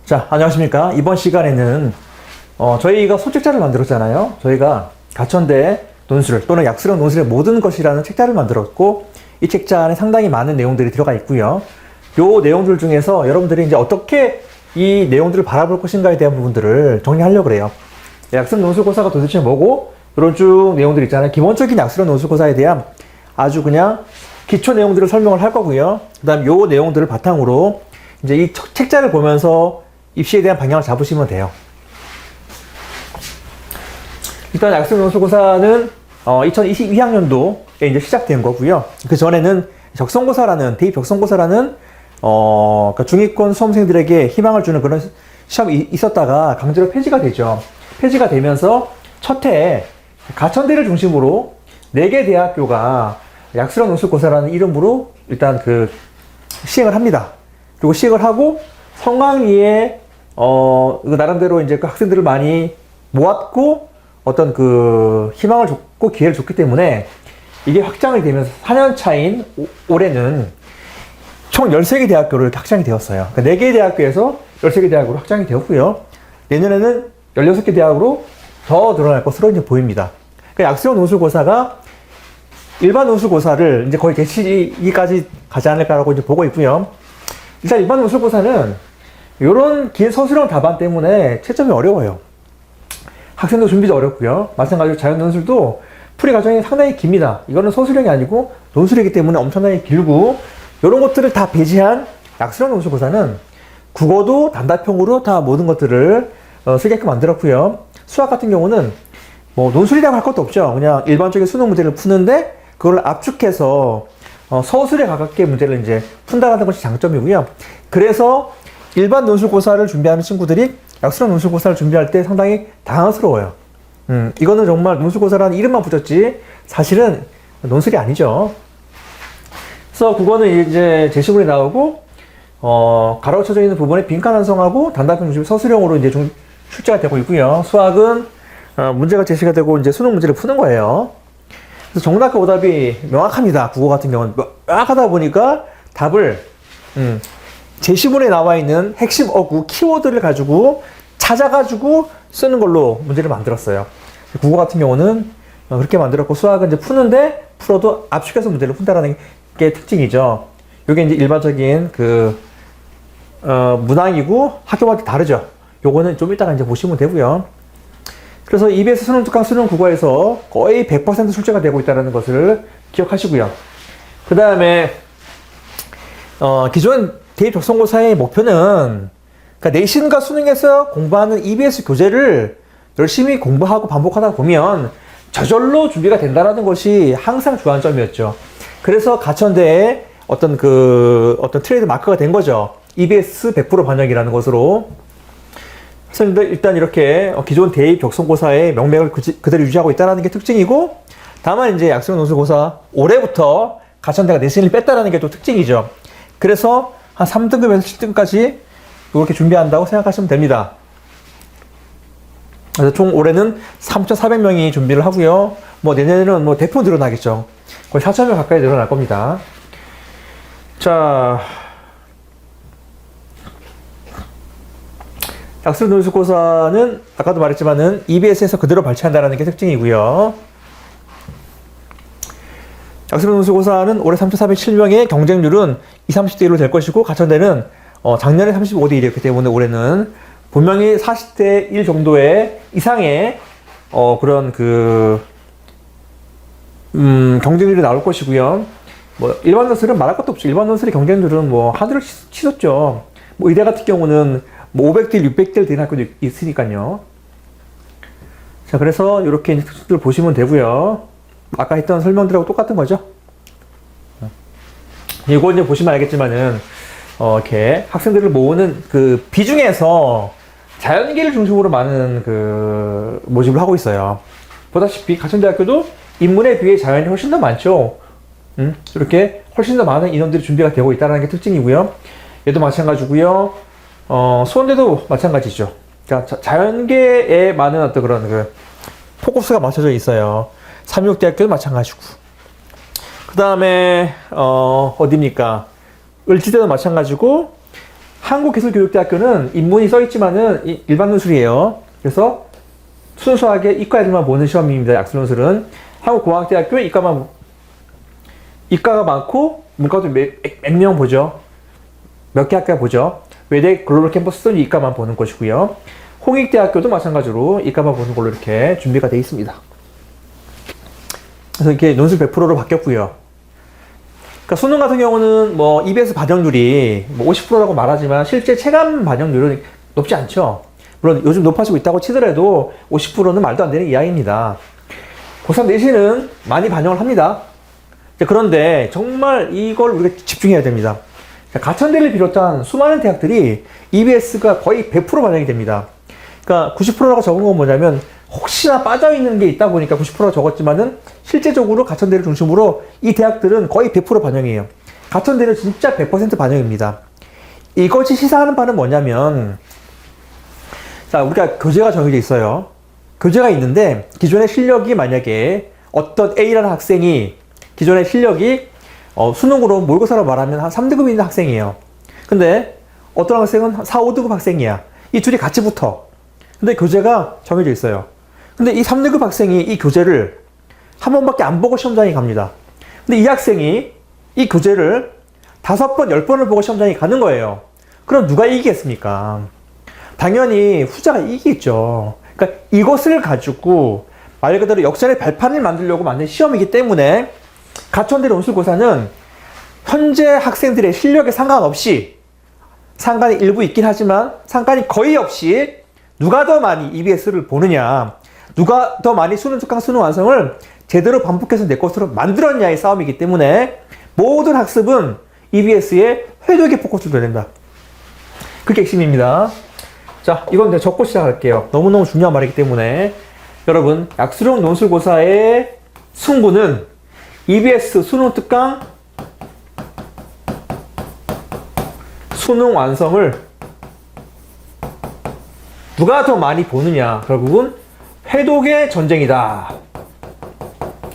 자, 안녕하십니까. 이번 시간에는 저희가 소책자를 만들었잖아요. 저희가 가천대 논술 또는 약수령 논술의 모든 것이라는 책자를 만들었고, 이 책자 안에 상당히 많은 내용들이 들어가 있고요. 요 내용들 중에서 여러분들이 이제 어떻게 이 내용들을 바라볼 것인가에 대한 부분들을 정리하려고 그래요. 약수령 논술고사가 도대체 뭐고, 이런 쭉 내용들 있잖아요. 기본적인 약수령 논술고사에 대한 아주 그냥 기초 내용들을 설명을 할 거고요. 그 다음 요 내용들을 바탕으로 이제 이 책자를 보면서 입시에 대한 방향을 잡으시면 돼요. 일단 약수령 논술고사는 2022학년도에 이제 시작된 거고요. 그 전에는 적성고사라는, 대입 적성고사라는 그러니까 중위권 수험생들에게 희망을 주는 그런 시험이 있었다가 강제로 폐지가 되죠. 폐지가 되면서 첫 해에 가천대를 중심으로 4개 대학교가 약수령 논술고사라는 이름으로 일단 시행을 합니다. 그리고 시행을 하고 성강리에 나름대로 이제 그 학생들을 많이 모았고 어떤 희망을 줬고 기회를 줬기 때문에 이게 확장이 되면서 4년 차인 올해는 총 13개 대학교를 확장이 되었어요. 그러니까 4개 대학교에서 13개 대학으로 확장이 되었고요. 내년에는 16개 대학으로 더 늘어날 것으로 이제 보입니다. 그러니까 약수령 논술고사가 일반 논술고사를 이제 거의 개시기까지 가지 않을까라고 이제 보고 있고요. 일단 일반 논술고사는 이런 긴 서술형 답안 때문에 채점이 어려워요. 학생도 준비도 어렵고요. 마찬가지로 자연 논술도 풀이 과정이 상당히 깁니다. 이거는 서술형이 아니고 논술이기 때문에 엄청나게 길고, 이런 것들을 다 배제한 약수령 논술고사는 국어도 단답형으로 다 모든 것들을 쓰게끔 만들었고요. 수학 같은 경우는 뭐 논술이라고 할 것도 없죠. 그냥 일반적인 수능 문제를 푸는데 그걸 압축해서 서술에 가깝게 문제를 이제 푼다는 것이 장점이고요. 그래서 일반 논술고사를 준비하는 친구들이 약수령 논술고사를 준비할 때 상당히 당황스러워요. 이거는 정말 논술고사라는 이름만 붙였지 사실은 논술이 아니죠. 그래서 국어는 이제 제시문이 나오고 가로쳐져 있는 부분에 빈칸 완성하고 단답형 중심 서술형으로 이제 출제가 되고 있고요. 수학은 문제가 제시가 되고 이제 수능 문제를 푸는 거예요. 그래서 정답과 오답이 명확합니다. 국어 같은 경우는 명확하다 보니까 답을 제시문에 나와 있는 핵심 어구, 키워드를 가지고 찾아가지고 쓰는 걸로 문제를 만들었어요. 국어 같은 경우는 그렇게 만들었고, 수학은 이제 푸는데 풀어도 압축해서 문제를 푼다라는 게 특징이죠. 이게 이제 일반적인 문항이고 학교마다 다르죠. 요거는 좀 이따가 이제 보시면 되고요. 그래서 EBS 수능 특강 수능 국어에서 거의 100% 출제가 되고 있다는 것을 기억하시고요. 그 다음에 기존 대입 적성고사의 목표는 그러니까 내신과 수능에서 공부하는 EBS 교재를 열심히 공부하고 반복하다 보면 저절로 준비가 된다는 것이 항상 주안점이었죠. 그래서 가천대에 어떤 트레이드 마크가 된 거죠. EBS 100% 반영이라는 것으로. 그래서 일단 이렇게 기존 대입 적성고사의 명맥을 그대로 유지하고 있다는 게 특징이고, 다만 이제 약수령 논술고사 올해부터 가천대가 내신을 뺐다는 게 또 특징이죠. 그래서 한 3등급에서 7등까지 이렇게 준비한다고 생각하시면 됩니다. 그래서 총 올해는 3,400명이 준비를 하고요. 뭐 내년에는 뭐 대폭 늘어나겠죠. 거의 4,000명 가까이 늘어날 겁니다. 자, 약수령 논술고사는 아까도 말했지만은 EBS에서 그대로 발췌한다는 게 특징이고요. 약수령 논술고사는 올해 3,407명의 경쟁률은 20, 30대 1로 될 것이고, 가천대는 작년에 35대 1이었기 때문에 올해는 분명히 40대 1 정도의 이상의 그런 경쟁률이 나올 것이고요. 뭐 일반 논술은 말할 것도 없죠. 일반 논술의 경쟁률은 뭐 하늘을 치솟죠. 뭐 의대 같은 경우는 뭐 500대 600대 되는 학교도 있으니까요. 자, 그래서 이렇게 특징들 보시면 되고요. 아까 했던 설명들하고 똑같은 거죠. 이거 이제 보시면 알겠지만은 이렇게 학생들을 모으는 비중에서 자연계를 중심으로 많은 모집을 하고 있어요. 보다시피 가천대학교도 인문에 비해 자연이 훨씬 더 많죠. 이렇게 훨씬 더 많은 인원들이 준비가 되고 있다는 게 특징이고요. 얘도 마찬가지고요. 수원대도 마찬가지죠. 그러니까 자연계에 많은 어떤 그런 포커스가 맞춰져 있어요. 삼육대학교도 마찬가지고. 그 다음에 어디입니까? 을지대도 마찬가지고, 한국기술교육대학교는 인문이 써있지만은 일반 논술이에요. 그래서 순수하게 이과 애들만 보는 시험입니다. 약술논술은. 한국공학대학교에 이과가 많고 문과도 몇 명 보죠. 몇 개 학과 보죠. 외대 글로벌 캠퍼스는 이과만 보는 것이고요. 홍익대학교도 마찬가지로 이과만 보는 걸로 이렇게 준비가 되어 있습니다. 그래서 이렇게 논술 100%로 바뀌었고요. 그러니까 수능 같은 경우는 뭐 EBS 반영률이 뭐 50%라고 말하지만 실제 체감 반영률은 높지 않죠. 물론 요즘 높아지고 있다고 치더라도 50%는 말도 안 되는 이야기입니다. 고3 내신은 많이 반영을 합니다. 그런데 정말 이걸 우리가 집중해야 됩니다. 가천대를 비롯한 수많은 대학들이 EBS가 거의 100% 반영이 됩니다. 그러니까 90%라고 적은 건 뭐냐면 혹시나 빠져있는 게 있다 보니까 90%가 적었지만은 실제적으로 가천대를 중심으로 이 대학들은 거의 100% 반영이에요. 가천대는 진짜 100% 반영입니다. 이것이 시사하는 바는 뭐냐면, 자, 우리가 교재가 정해져 있어요. 교재가 있는데 기존의 실력이 만약에 어떤 A라는 학생이 기존의 실력이 수능으로 모의고사로 말하면 한 3등급 있는 학생이에요. 근데 어떤 학생은 4, 5등급 학생이야. 이 둘이 같이 붙어. 근데 교재가 정해져 있어요. 근데 이 3등급 학생이 이 교재를 한 번밖에 안 보고 시험장에 갑니다. 근데 이 학생이 이 교재를 5번, 10번을 보고 시험장에 가는 거예요. 그럼 누가 이기겠습니까? 당연히 후자가 이기겠죠. 그러니까 이것을 가지고 말 그대로 역전의 발판을 만들려고 만든 시험이기 때문에 가천대 논술고사는 현재 학생들의 실력에 상관없이, 상관이 일부 있긴 하지만 상관이 거의 없이 누가 더 많이 EBS를 보느냐, 누가 더 많이 수능 특강 수능 완성을 제대로 반복해서 내 것으로 만들었냐의 싸움이기 때문에 모든 학습은 EBS의 회독에 포커스를 둬야 된다. 그게 핵심입니다. 자, 이건 내가 적고 시작할게요. 너무너무 중요한 말이기 때문에 여러분, 약수령 논술고사의 승부는 EBS 수능 특강 수능 완성을 누가 더 많이 보느냐, 결국은 회독의 전쟁이다.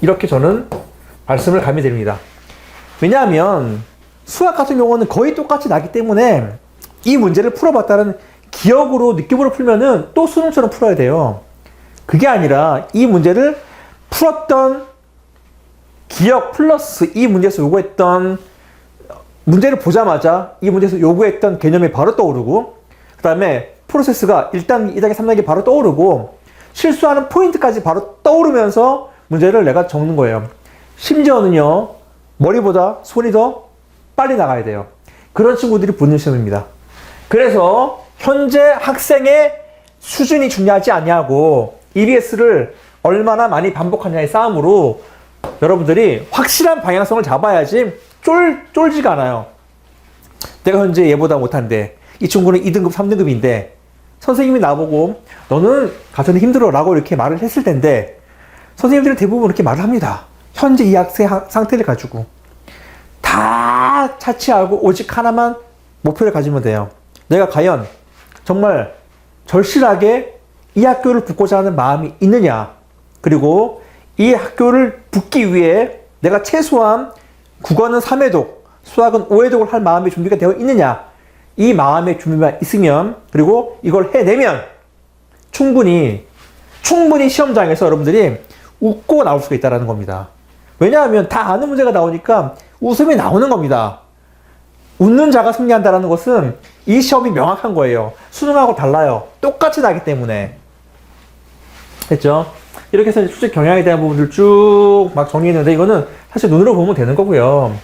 이렇게 저는 말씀을 감히 드립니다. 왜냐하면 수학 같은 경우는 거의 똑같이 나기 때문에 이 문제를 풀어봤다는 기억으로, 느낌으로 풀면은 또 수능처럼 풀어야 돼요. 그게 아니라 이 문제를 풀었던 기억 플러스 이 문제에서 요구했던, 문제를 보자마자 이 문제에서 요구했던 개념이 바로 떠오르고, 그 다음에 프로세스가 1단계, 2단계, 3단계 바로 떠오르고, 실수하는 포인트까지 바로 떠오르면서 문제를 내가 적는 거예요. 심지어는요, 머리보다 손이 더 빨리 나가야 돼요. 그런 친구들이 붙는 시험입니다. 그래서 현재 학생의 수준이 중요하지 않냐고, EBS를 얼마나 많이 반복하냐의 싸움으로 여러분들이 확실한 방향성을 잡아야지 쫄지가 않아요. 내가 현재 얘보다 못한데 이 친구는 2등급, 3등급인데 선생님이 나보고 너는 가서는 힘들어 라고 이렇게 말을 했을 텐데, 선생님들은 대부분 이렇게 말을 합니다. 현재 이 학생 상태를 가지고 다 차치하고 오직 하나만 목표를 가지면 돼요. 내가 과연 정말 절실하게 이 학교를 붙고자 하는 마음이 있느냐, 그리고 이 학교를 붙기 위해 내가 최소한 국어는 3회독, 수학은 5회독을 할 마음의 준비가 되어 있느냐, 이 마음의 준비만 있으면, 그리고 이걸 해내면 충분히 시험장에서 여러분들이 웃고 나올 수가 있다는 겁니다. 왜냐하면 다 아는 문제가 나오니까 웃음이 나오는 겁니다. 웃는 자가 승리한다는 것은 이 시험이 명확한 거예요. 수능하고 달라요. 똑같이 나기 때문에. 됐죠? 이렇게 해서 수직 경향에 대한 부분들 쭉 막 정리했는데, 이거는 사실 눈으로 보면 되는 거고요.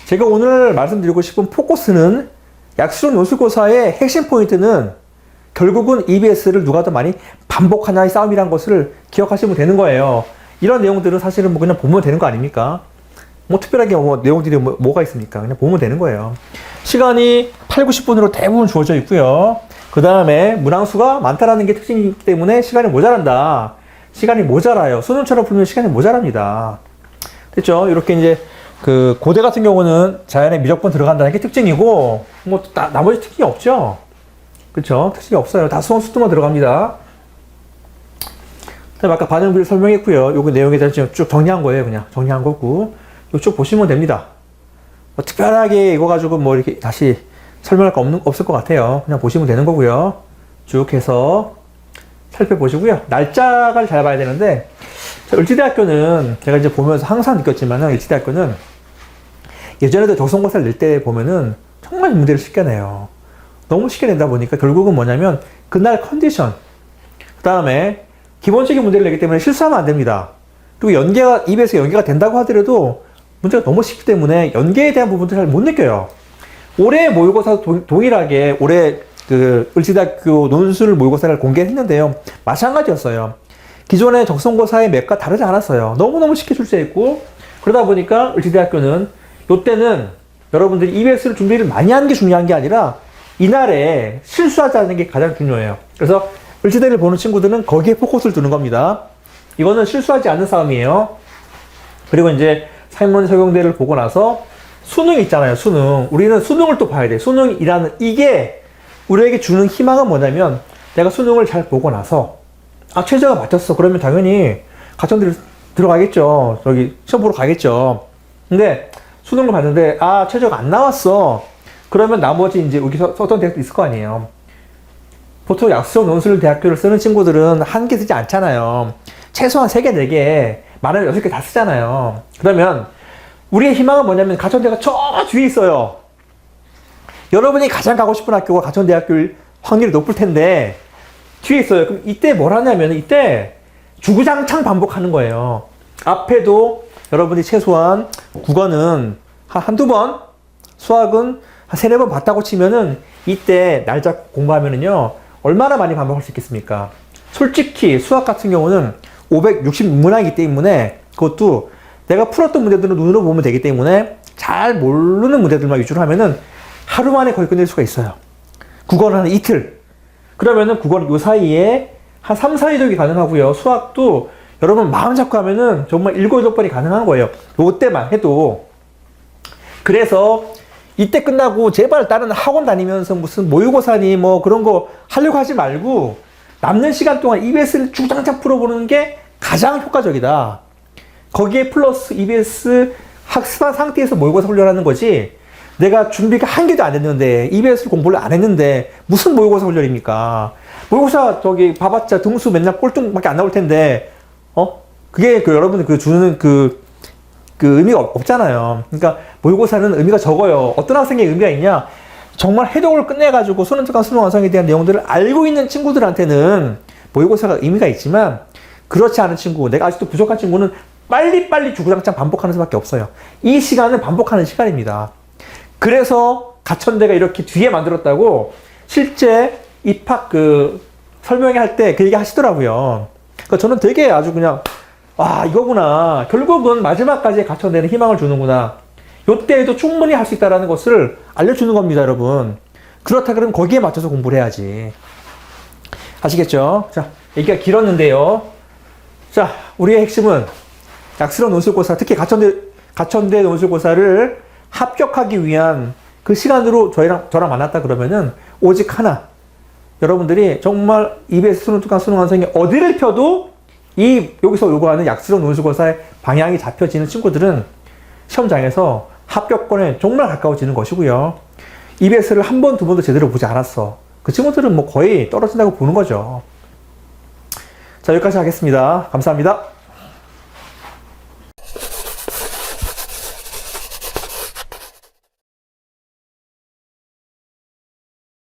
제가 오늘 말씀드리고 싶은 포커스는 약수령 논술고사의 핵심 포인트는 결국은 EBS를 누가 더 많이 반복하냐의 싸움이란 것을 기억하시면 되는 거예요. 이런 내용들은 사실은 뭐 그냥 보면 되는 거 아닙니까? 뭐 특별하게 뭐 내용들이 뭐가 있습니까? 그냥 보면 되는 거예요. 시간이 8, 90분으로 대부분 주어져 있고요. 그 다음에 문항수가 많다라는 게 특징이기 때문에 시간이 모자란다. 시간이 모자라요. 수능처럼 풀면 시간이 모자랍니다. 됐죠? 이렇게 이제 그 고대 같은 경우는 자연의 미적분 들어간다는 게 특징이고, 뭐 나머지 특징이 없죠. 그쵸? 특징이 없어요. 다 수능 수투만 들어갑니다. 그다음에 아까 반응비를 설명했고요. 요거 내용에 대해서 지금 쭉 정리한 거예요. 그냥 정리한 거고, 이거 쭉 보시면 됩니다. 뭐 특별하게 이거 가지고 뭐 이렇게 다시 설명할 거 없을 것 같아요. 그냥 보시면 되는 거고요. 쭉 해서 살펴보시고요. 날짜를 잘 봐야 되는데, 을지대학교는 제가 이제 보면서 항상 느꼈지만은, 을지대학교는 예전에도 적성고사를 낼 때 보면은 정말 문제를 쉽게 내요. 너무 쉽게 낸다 보니까 결국은 뭐냐면, 그날 컨디션, 그 다음에 기본적인 문제를 내기 때문에 실수하면 안 됩니다. 그리고 입에서 연계가 된다고 하더라도 문제가 너무 쉽기 때문에 연계에 대한 부분도 잘 못 느껴요. 올해 모의고사 동일하게 올해 그 을지대학교 논술 모의고사를 공개했는데요. 마찬가지였어요. 기존의 적성고사의 맥과 다르지 않았어요. 너무너무 쉽게 출제했고, 그러다 보니까 을지대학교는 이때는 여러분들이 EBS를 준비를 많이 하는 게 중요한 게 아니라 이날에 실수하지 않는 게 가장 중요해요. 그래서 을지대를 보는 친구들은 거기에 포커스를 두는 겁니다. 이거는 실수하지 않는 싸움이에요. 그리고 이제 상문 서경대를 보고 나서 수능 있잖아요. 수능. 우리는 수능을 또 봐야 돼. 수능이라는 이게 우리에게 주는 희망은 뭐냐면, 내가 수능을 잘 보고 나서 최저가 맞췄어. 그러면 당연히 가천대를 들어가겠죠. 저기 시험 보러 가겠죠. 근데 수능을 봤는데 최저가 안 나왔어. 그러면 나머지 이제 여기 썼던 대학도 있을 거 아니에요. 보통 약수형 논술 대학교를 쓰는 친구들은 한 개 쓰지 않잖아요. 최소한 3개, 4개, 많으면 6개 다 쓰잖아요. 그러면 우리의 희망은 뭐냐면 가천대가 저 뒤에 있어요. 여러분이 가장 가고 싶은 학교가 가천대학교일 확률이 높을 텐데 뒤에 있어요. 그럼 이때 뭘 하냐면 이때 주구장창 반복하는 거예요. 앞에도 여러분이 최소한 국어는 한두 번, 수학은 한 3, 4번 봤다고 치면은 이때 날짜 공부하면은요, 얼마나 많이 반복할 수 있겠습니까? 솔직히 수학 같은 경우는 560문항이기 때문에 그것도 내가 풀었던 문제들은 눈으로 보면 되기 때문에 잘 모르는 문제들만 위주로 하면은 하루 만에 거의 끝낼 수가 있어요. 국어는 한 이틀. 그러면은 국어는 요 사이에 한 3, 4일이 가능하고요. 수학도 여러분 마음 잡고 하면은 정말 7, 8번이 가능한 거예요. 요때만 해도. 그래서 이때 끝나고 제발 다른 학원 다니면서 무슨 모의고사니 뭐 그런 거 하려고 하지 말고 남는 시간 동안 EBS를 주장창 풀어보는 게 가장 효과적이다. 거기에 플러스 EBS 학습한 상태에서 모의고사 훈련하는 거지, 내가 준비가 한 개도 안 됐는데 EBS 공부를 안 했는데 무슨 모의고사 훈련입니까? 모의고사 저기 봐봤자 등수 맨날 꼴등밖에 안 나올 텐데 그게 여러분들 주는 의미가 없잖아요. 그러니까 모의고사는 의미가 적어요. 어떤 학생의 의미가 있냐? 정말 해독을 끝내가지고 수능 수능 완성에 대한 내용들을 알고 있는 친구들한테는 모의고사가 의미가 있지만, 그렇지 않은 친구, 내가 아직도 부족한 친구는 빨리빨리 주구장창 반복하는 수밖에 없어요. 이 시간은 반복하는 시간입니다. 그래서 가천대가 이렇게 뒤에 만들었다고 실제 입학 설명회 할 때 그 얘기 하시더라고요. 그러니까 저는 되게 아주 그냥 이거구나. 결국은 마지막까지 가천대는 희망을 주는구나. 요때에도 충분히 할 수 있다는 것을 알려주는 겁니다, 여러분. 그렇다 그러면 거기에 맞춰서 공부를 해야지. 아시겠죠? 자, 얘기가 길었는데요. 자, 우리의 핵심은 약수형 논술고사, 특히 가천대 논술고사를 합격하기 위한 그 시간으로 저랑 만났다 그러면은 오직 하나. 여러분들이 정말 EBS 수능 특강 수능 완성이 어디를 펴도 여기서 요구하는 약수형 논술고사의 방향이 잡혀지는 친구들은 시험장에서 합격권에 정말 가까워지는 것이고요. EBS를 한 번, 두 번도 제대로 보지 않았어. 그 친구들은 뭐 거의 떨어진다고 보는 거죠. 자, 여기까지 하겠습니다. 감사합니다.